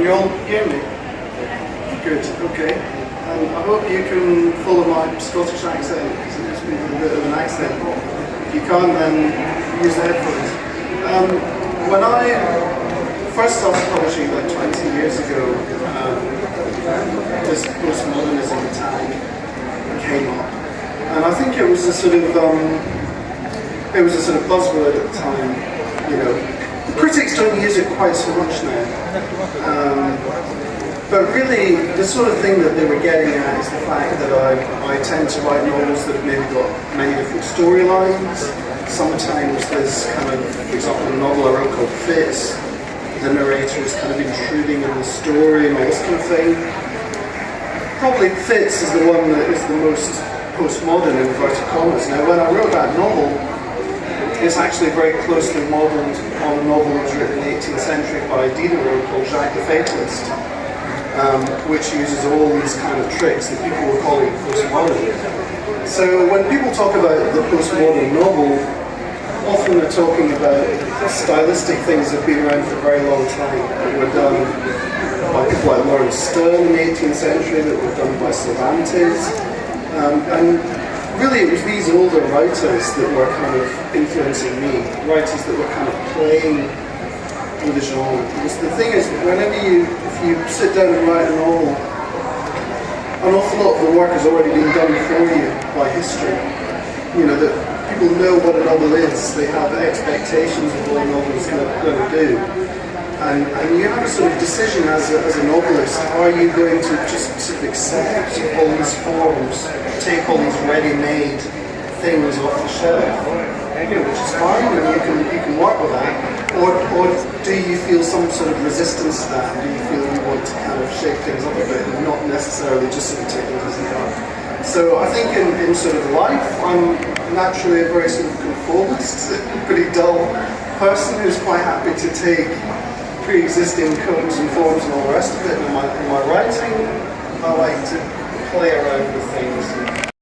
Can you all hear me? Good, okay. I hope you can follow my Scottish accent, because it has been a bit of an accent. If you can't, then use the headphones. When I first started publishing like 20 years ago, this postmodernism tag came up. And I think it was a sort of buzzword at the time, you know. The critics don't use it quite so much now. But really, the sort of thing that they were getting at is the fact that I tend to write novels that have maybe got many different storylines. Sometimes there's kind of, for example, a novel I wrote called Fits. The narrator is kind of intruding in the story and all this kind of thing. Probably Fits is the one that is the most postmodern in inverted commas. Now, when I wrote that novel, it's actually very closely modelled on a novel that was written in the 18th century by a Diderot called Jacques the Fatalist, which uses all these kind of tricks that people were calling postmodern. So when people talk about the postmodern novel, often they're talking about stylistic things that have been around for a very long time, that were done by people like Lawrence Sterne in the 18th century, that were done by Cervantes, and really it was these older writers that were kind of influencing me, writers that were kind of playing with the genre. Because the thing is, if you sit down and write a novel, an awful lot of the work has already been done for you by history. You know, that people know what a novel is, they have expectations of what a novel is going to do. And you have a sort of decision as a novelist. Are you going to just sort of accept all these forms, take all these ready-made things off the shelf, you know, which is fine, and you can work with that, or do you feel some sort of resistance to that? Do you feel you want to kind of shake things up a bit and not necessarily just sort of take them as they are? So I think in sort of life, I'm naturally a very sort of conformist, pretty dull person who's quite happy to take pre-existing codes and forms and all the rest of it. In my writing, I like to play around with things.